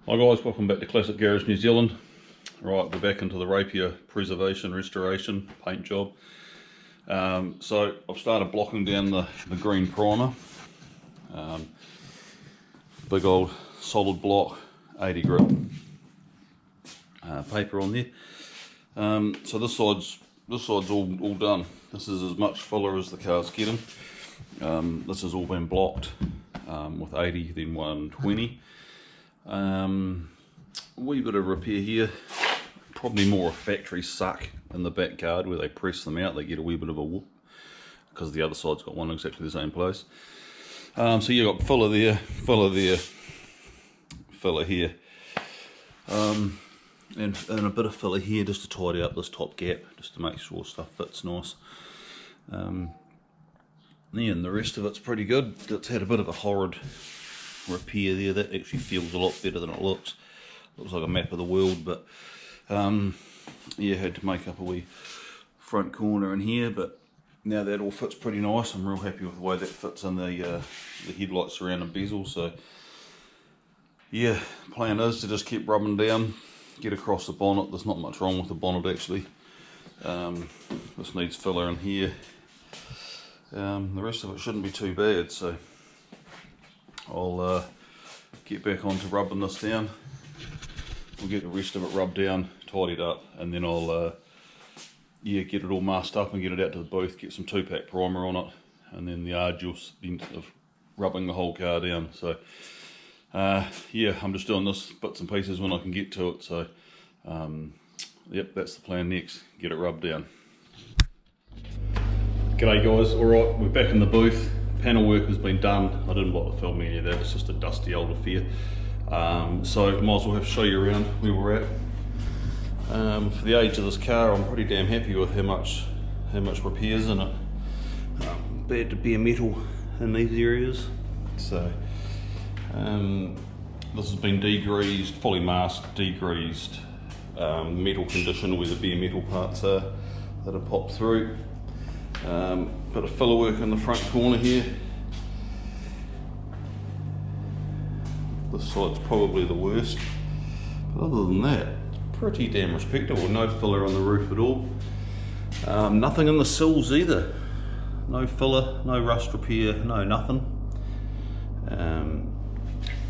Hi guys, welcome back to Classic Garage New Zealand. Right, we're back into the Rapier preservation, restoration, paint job. So I've started blocking down the green primer. Big old solid block, 80 grit paper on there. So this side's all done. This is as much filler as the car's getting. This has all been blocked with 80, then 120. A wee bit of repair here, probably more a factory suck in the back guard where they press them out, they get a wee bit of a whoop because the other side's got one exactly the same place. So you got filler there, filler here, and a bit of filler here just to tidy up this top gap, just to make sure stuff fits nice. And the rest of it's pretty good. It's had a bit of a horrid repair there. That actually feels a lot better than it looks. Looks like a map of the world, but yeah, had to make up a wee front corner in here, but now that all fits pretty nice. I'm real happy with the way that fits in the headlight surrounding bezel. So yeah, plan is to just keep rubbing down, get across the bonnet. There's not much wrong with the bonnet actually. This needs filler in here. The rest of it shouldn't be too bad, so I'll get back on to rubbing this down. We'll get the rest of it rubbed down, tidied up, and then I'll yeah, get it all masked up and get it out to the booth, get some 2-pack primer on it, and then the arduous event of rubbing the whole car down. So yeah, I'm just doing this bits and pieces when I can get to it. So yep, that's the plan next, get it rubbed down. G'day guys, alright, we're back in the booth. Panel work has been done. I didn't bother filming any of that, it's just a dusty old affair. So might as well have to show you around where we're at. For the age of this car, I'm pretty damn happy with how much repair's in it. Bad to bare metal in these areas. So this has been degreased, fully masked, degreased, metal condition where the bare metal parts are that have popped through. Bit of filler work in the front corner here. This side's probably the worst, but other than that, it's pretty damn respectable. No filler on the roof at all. Nothing in the sills either. No filler, no rust repair, no nothing.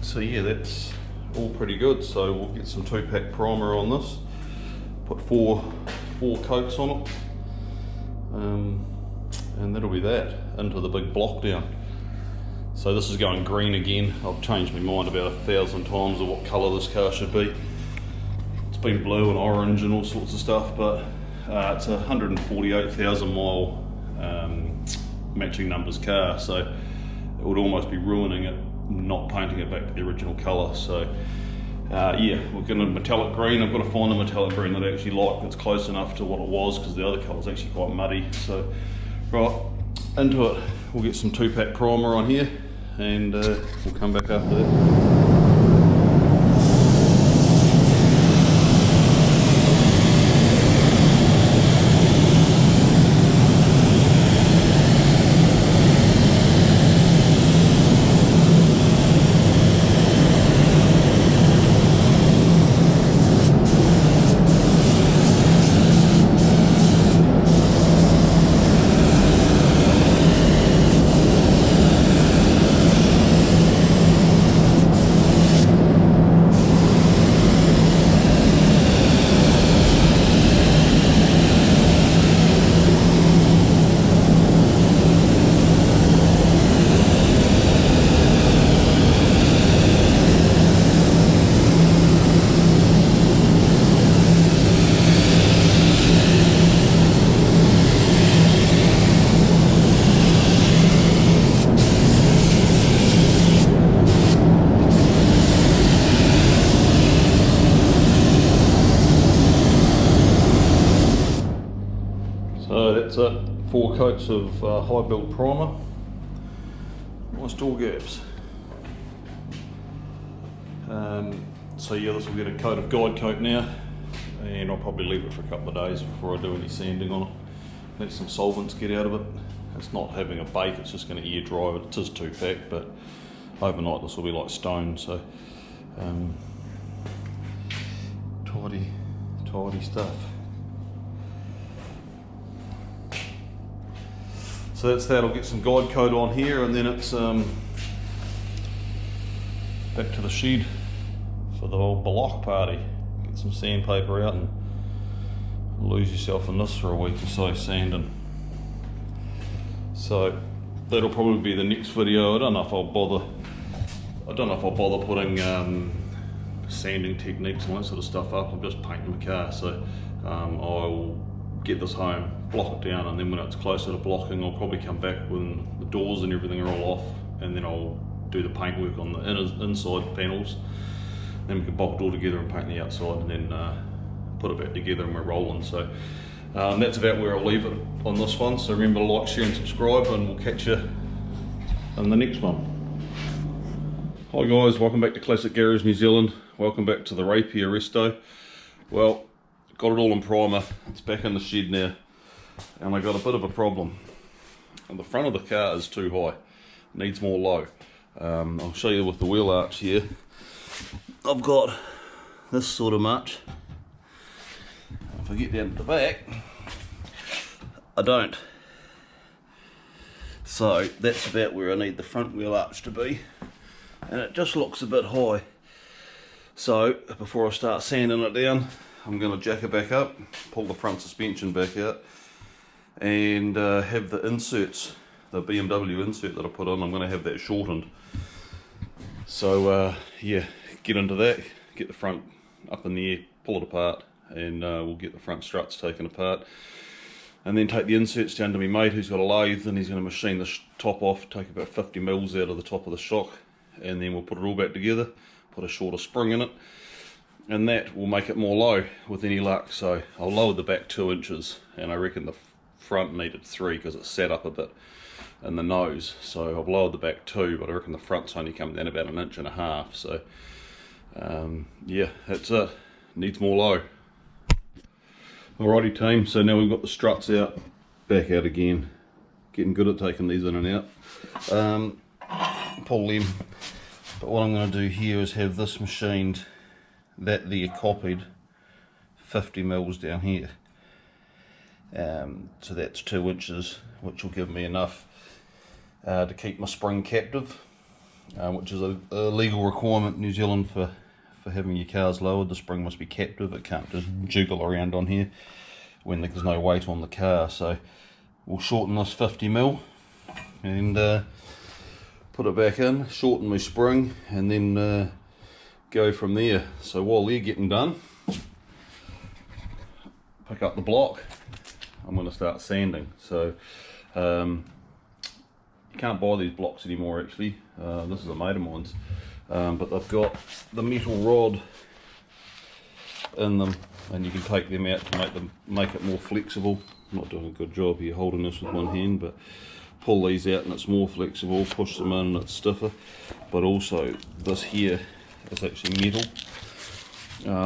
So yeah, that's all pretty good. So we'll get some 2-pack primer on this. Put four coats on it. And that'll be that, into the big block down. So this is going green again. I've changed my mind about 1,000 times of what colour this car should be. It's been blue and orange and all sorts of stuff, but it's a 148,000 mile matching numbers car, so it would almost be ruining it not painting it back to the original colour. So yeah, we're going to metallic green. I've got to find a metallic green that I actually like that's close enough to what it was, because the other colour's actually quite muddy. So right, into it. We'll get some 2-pack primer on here, and we'll come back after that. So that's it, 4 coats of high build primer. Nice door gaps. So yeah, this will get a coat of guide coat now, and I'll probably leave it for a couple of days before I do any sanding on it. Let some solvents get out of it. It's not having a bake, it's just going to air dry it. It is 2-pack, but overnight this will be like stone. So tidy stuff. So that's that. I'll get some guide coat on here, and then it's back to the shed for the old block party. Get some sandpaper out and lose yourself in this for a week or so sanding. So that'll probably be the next video. I don't know if I'll bother putting sanding techniques and that sort of stuff up. I'm just painting my car, so I'll get this home, block it down, and then when it's closer to blocking, I'll probably come back when the doors and everything are all off, and then I'll do the paint work on the inside panels. Then we can bolt it all together and paint the outside, and then put it back together, and we're rolling. So that's about where I'll leave it on this one. So remember to like, share and subscribe, and we'll catch you in the next one. Hi guys, welcome back to Classic Garage New Zealand. Welcome back to the Rapier Resto. Well, got it all in primer. It's back in the shed now, and I got a bit of a problem. And the front of the car is too high, needs more low. I'll show you with the wheel arch here. I've got this sort of much. If I get down to the back, I don't. So that's about where I need the front wheel arch to be, and it just looks a bit high. So before I start sanding it down, I'm going to jack it back up, pull the front suspension back out, and have the inserts, the BMW insert that I put on, I'm going to have that shortened. So yeah, get into that, get the front up in the air, pull it apart, and we'll get the front struts taken apart, and then take the inserts down to my mate who's got a lathe, and he's going to machine the top off, take about 50 mils out of the top of the shock, and then we'll put it all back together, put a shorter spring in it, and that will make it more low with any luck. So I'll lower the back 2 inches, and I reckon the front needed 3 because it's set up a bit in the nose. So I've lowered the back 2, but I reckon the front's only come down about 1.5 inches. So yeah, that's it, needs more low. Alrighty team, so now we've got the struts out, back out again, getting good at taking these in and out. Pull them, but what I'm going to do here is have this machined, that there copied, 50 mils down here. So that's 2 inches, which will give me enough to keep my spring captive, which is a legal requirement in New Zealand for having your cars lowered. The spring must be captive, it can't just jiggle around on here when there's no weight on the car. So we'll shorten this 50 mil and put it back in, shorten my spring, and then go from there. So while they're getting done, pick up the block, I'm going to start sanding. So you can't buy these blocks anymore actually, this is a mate of mine's. But they've got the metal rod in them, and you can take them out to make it more flexible. I'm not doing a good job here holding this with one hand, but pull these out and it's more flexible, push them in and it's stiffer. But also this here is actually metal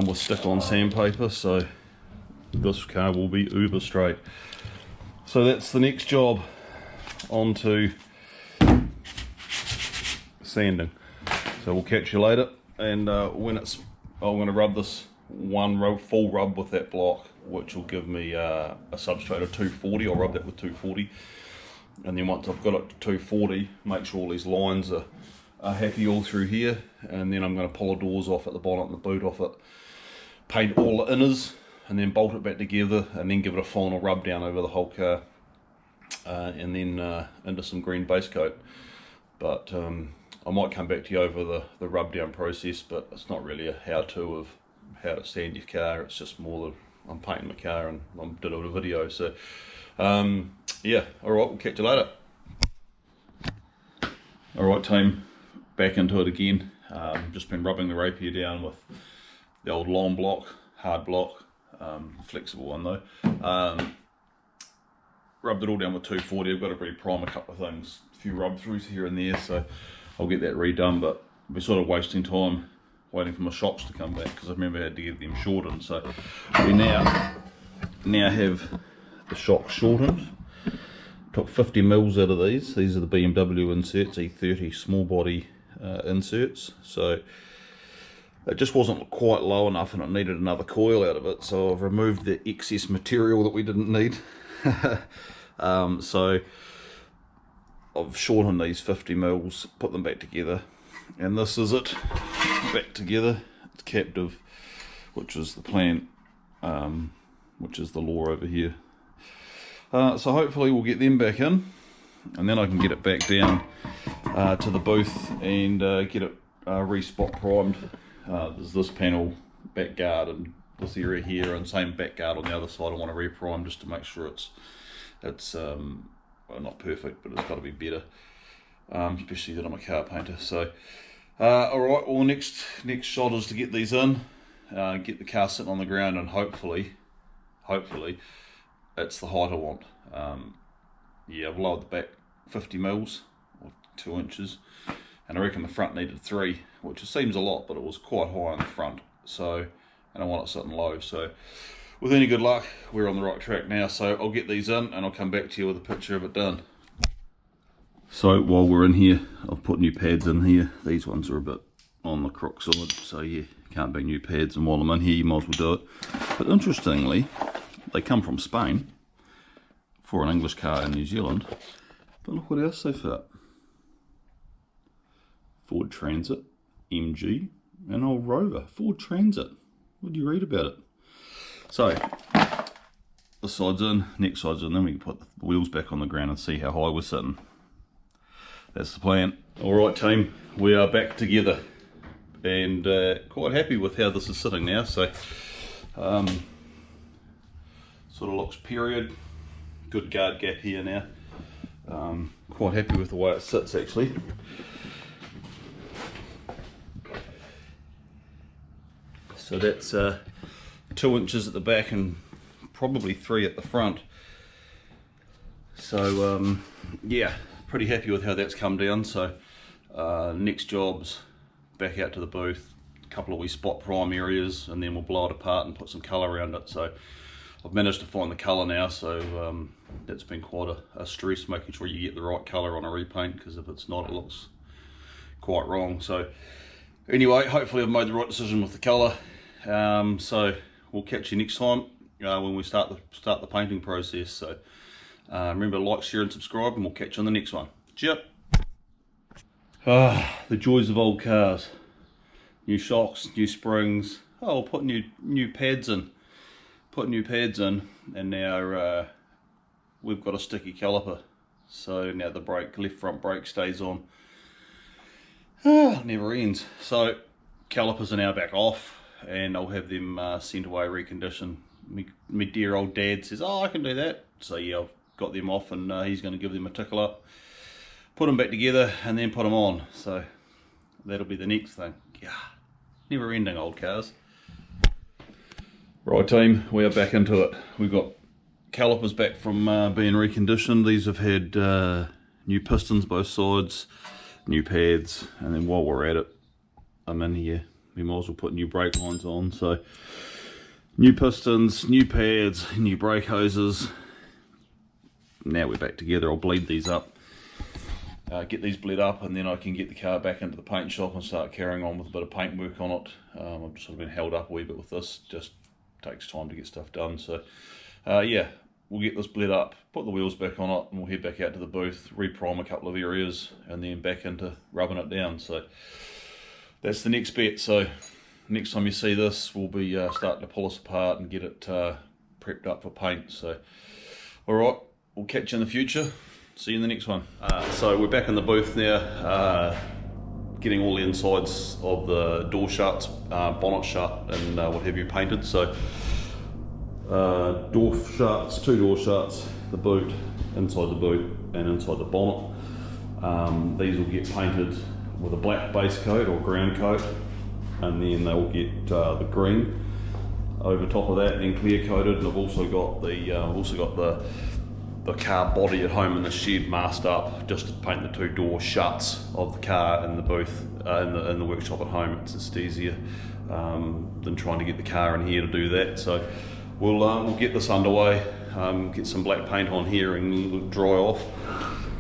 with stick-on sandpaper, so this car will be uber straight. So that's the next job, on to sanding. So we'll catch you later, and when I'm going to rub this full rub with that block, which will give me a substrate of 240. I'll rub that with 240, and then once I've got it to 240, make sure all these lines are happy all through here, and then I'm going to pull the doors off at the bottom and the boot off it, paint all the inners, and then bolt it back together, and then give it a final rub down over the whole car, and then into some green base coat. But I might come back to you over the rub down process, but it's not really a how-to of how to sand your car. It's just more that I'm painting my car and I'm doing a video. So yeah, alright, we'll catch you later. Alright team, back into it again. Just been rubbing the Rapier down with the old long block, hard block, flexible one though. Rubbed it all down with 240. I've got to re-prime a couple of things, a few rub throughs here and there, so I'll get that redone, but we're sort of wasting time waiting for my shocks to come back, because I remember I had to get them shortened. So we now have the shocks shortened. Took 50 mils out of these. These are the BMW inserts, E30 small body inserts. So it just wasn't quite low enough and it needed another coil out of it, so I've removed the excess material that we didn't need. So I've shortened these 50 mils, put them back together, and this is it, back together. It's captive, which is the plant, which is the law over here. So hopefully we'll get them back in, and then I can get it back down to the booth and get it re-spot primed. There's this panel back guard and this area here, and same back guard on the other side. I want to re-prime just to make sure it's well, not perfect, but it's got to be better, especially that I'm a car painter. So alright, well, the next shot is to get these in, get the car sitting on the ground, and hopefully it's the height I want. Yeah, I've lowered the back 50 mils or 2 inches, and I reckon the front needed 3, which seems a lot, but it was quite high on the front, so, and I want it sitting low. So with any good luck, we're on the right track now. So I'll get these in and I'll come back to you with a picture of it done. So while we're in here, I've put new pads in here. These ones are a bit on the crook side, so yeah, can't bang new pads, and while I'm in here you might as well do it. But interestingly, they come from Spain for an English car in New Zealand, but look what else they fit. Ford Transit, MG, and old Rover. Ford Transit, what do you read about it? So, this side's in, next side's in, then we can put the wheels back on the ground and see how high we're sitting. That's the plan. Alright team, we are back together, and quite happy with how this is sitting now. So, sort of looks period, good guard gap here now. Quite happy with the way it sits actually. So that's 2 inches at the back and probably 3 at the front. So yeah, pretty happy with how that's come down. So next job's back out to the booth, a couple of wee spot prime areas, and then we'll blow it apart and put some colour around it. So I've managed to find the colour now, so that's been quite a stress, making sure you get the right colour on a repaint, because if it's not, it looks quite wrong. So anyway, hopefully I've made the right decision with the colour. So we'll catch you next time when we start the painting process. So remember to like, share and subscribe, and we'll catch you on the next one. Cheers. The joys of old cars. New shocks, new springs. Oh, we'll put new pads in. Put new pads in, and now we've got a sticky caliper. So now the left front brake stays on. It never ends. So calipers are now back off, and I'll have them sent away, reconditioned. My dear old dad says, oh, I can do that. So yeah, I've got them off, and he's going to give them a tickle up, put them back together, and then put them on. So that'll be the next thing. Yeah, never ending old cars. Right team, we are back into it. We've got calipers back from being reconditioned. These have had new pistons both sides, new pads, and then while we're at it, I'm in here, we might as well put new brake lines on. So new pistons, new pads, new brake hoses. Now we're back together. I'll bleed these up, get these bled up, and then I can get the car back into the paint shop and start carrying on with a bit of paint work on it. I've just sort of been held up a wee bit with this, just takes time to get stuff done. So yeah, we'll get this bled up, put the wheels back on it, and we'll head back out to the booth, reprime a couple of areas, and then back into rubbing it down. So that's the next bit. So next time you see this, we'll be starting to pull this apart and get it prepped up for paint. So alright, we'll catch you in the future. See you in the next one. So we're back in the booth now, getting all the insides of the door shuts, bonnet shut, and what have you painted. So door shuts, 2 door shuts, the boot, inside the boot, and inside the bonnet. These will get painted with a black base coat or ground coat, and then they'll get the green over top of that, and clear coated. And I've also got the car body at home in the shed masked up, just to paint the 2 door shuts of the car in the booth, in the workshop at home. It's just easier than trying to get the car in here to do that. So we'll get this underway, get some black paint on here and dry off.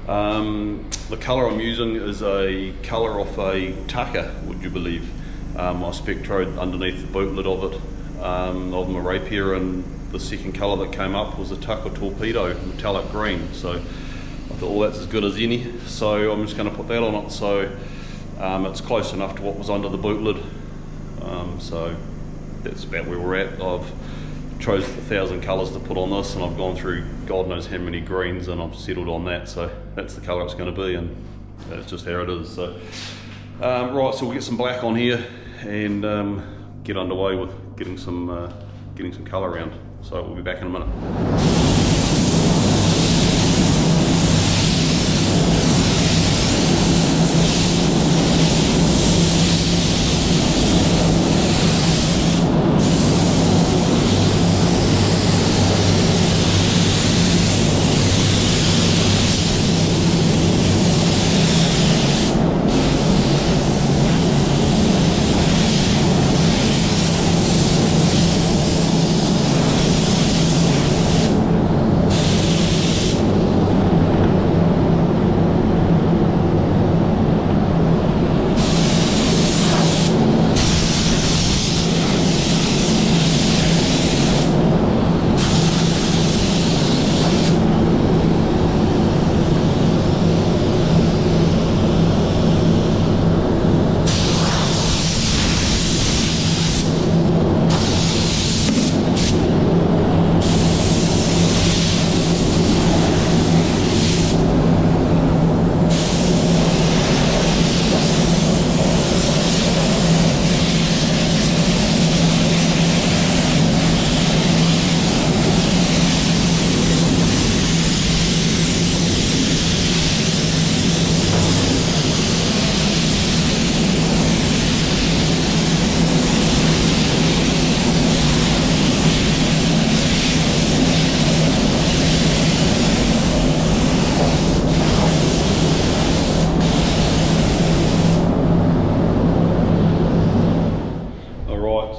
The colour I'm using is a colour off a Tucker, would you believe. I spectroed underneath the boot lid of it, of my Rapier, and the second colour that came up was a Tucker Torpedo, metallic green. So I thought, well, that's as good as any. So I'm just going to put that on it. So it's close enough to what was under the boot lid. So that's about where we're at. I've chose 1,000 colours to put on this, and I've gone through God knows how many greens, and I've settled on that. So that's the colour it's going to be, and that's just how it is. So right, so we'll get some black on here and get underway with getting some colour around. So we'll be back in a minute.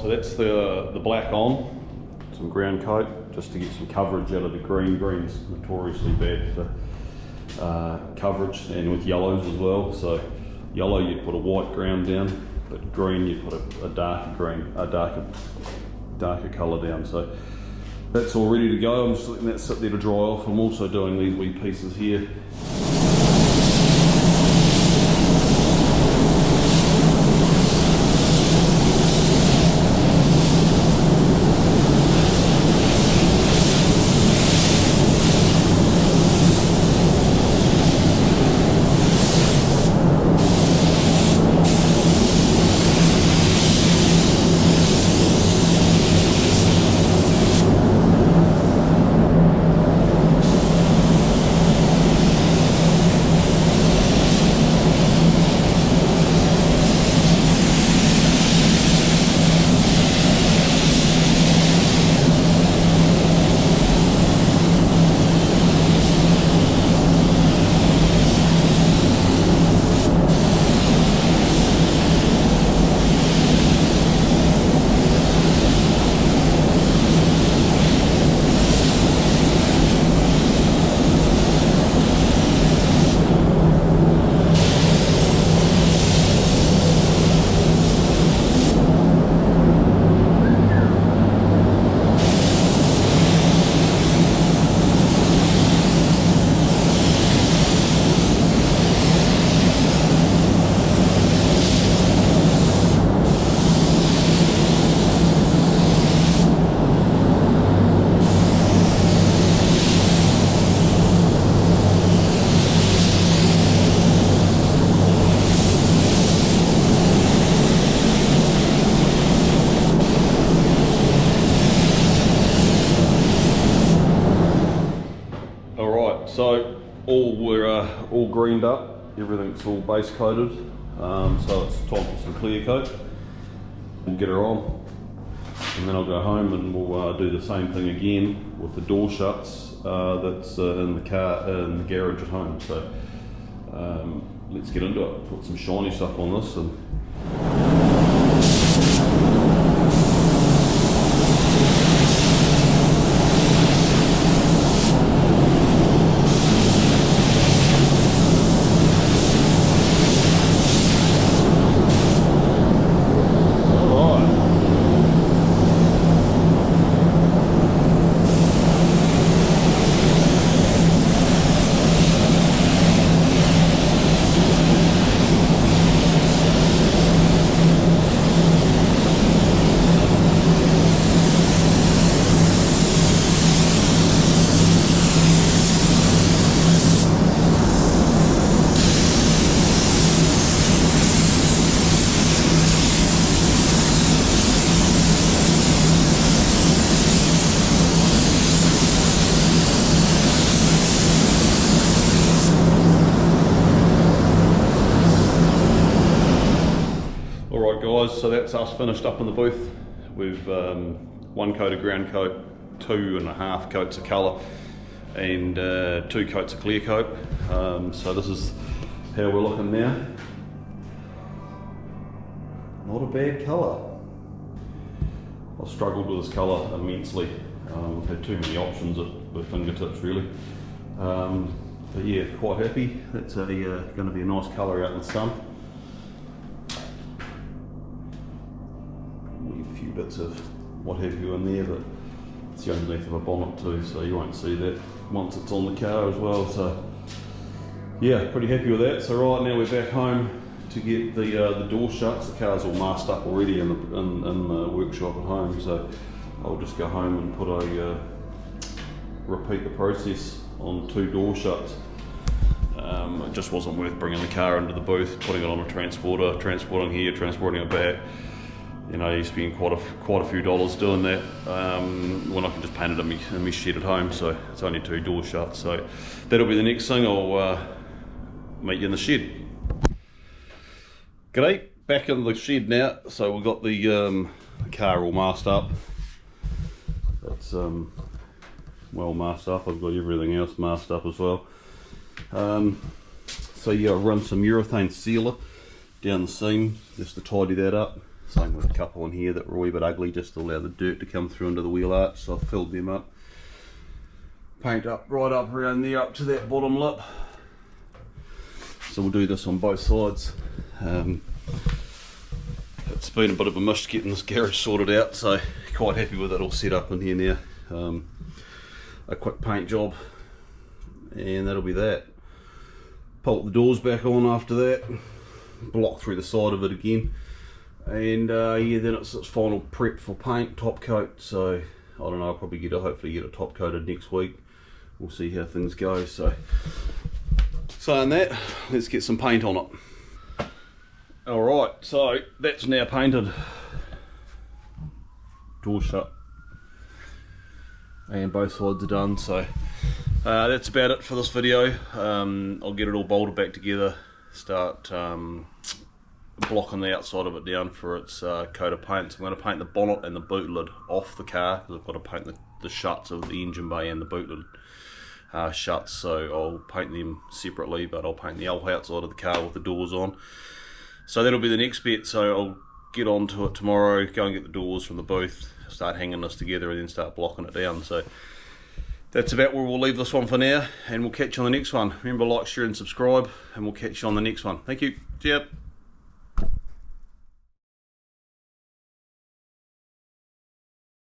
So that's the black on, some ground coat, just to get some coverage out of the green. Green's notoriously bad for coverage, and with yellows as well. So yellow you'd put a white ground down, but green you'd put a darker green, a darker colour down. So that's all ready to go. I'm just letting that sit there to dry off. I'm also doing these wee pieces here. So we're all greened up, everything's all base coated, so it's time for some clear coat. We'll get her on, and then I'll go home and we'll do the same thing again with the door shuts that's in the car, in the garage at home. So let's get into it, put some shiny stuff on this. guys, so that's us finished up in the booth. We've 1 coat of ground coat, 2.5 coats of colour, and 2 coats of clear coat. So this is how we're looking now. Not a bad colour. I've struggled with this colour immensely. We've had too many options at the fingertips really. But yeah, quite happy. That's going to be a nice colour out in the sun. A few bits of what have you in there, but it's the underneath of a bonnet too, so you won't see that once it's on the car as well. So yeah, pretty happy with that. So right now we're back home to get the door shuts. The car's all masked up already in the workshop at home, so I'll just go home and put a repeat the process on 2 door shuts. It just wasn't worth bringing the car into the booth, putting it on a transporter, transporting here, transporting it back. You know, you spend quite a few dollars doing that when I can just paint it in my shed at home. So it's only 2 door shuts. So that'll be the next thing. I'll meet you in the shed. G'day, back in the shed now. So we've got the car all masked up. It's well masked up. I've got everything else masked up as well. So yeah, I've run some urethane sealer down the seam just to tidy that up. Same with a couple in here that were a wee bit ugly, just to allow the dirt to come through into the wheel arch. So I've filled them up. Paint up right up around there, up to that bottom lip. So we'll do this on both sides. It's been a bit of a mish getting this garage sorted out, so quite happy with it all set up in here now. A quick paint job, and that'll be that. Bolt the doors back on after that, block through the side of it again, and yeah, then it's final prep for paint, top coat. So I don't know, I'll probably hopefully get it top coated next week. We'll see how things go. So saying that, let's get some paint on it. Alright, so that's now painted. Door shut. And both sides are done, so that's about it for this video. I'll get it all bolted back together, start blocking the outside of it down for its coat of paint. So I'm going to paint the bonnet and the boot lid off the car, because I've got to paint the shuts of the engine bay and the boot lid shuts, so I'll paint them separately, but I'll paint the whole outside of the car with the doors on. So that'll be the next bit, so I'll get on to it tomorrow, go and get the doors from the booth, start hanging this together and then start blocking it down. So that's about where we'll leave this one for now, and we'll catch you on the next one. Remember, like, share and subscribe, and we'll catch you on the next one. Thank you. See ya.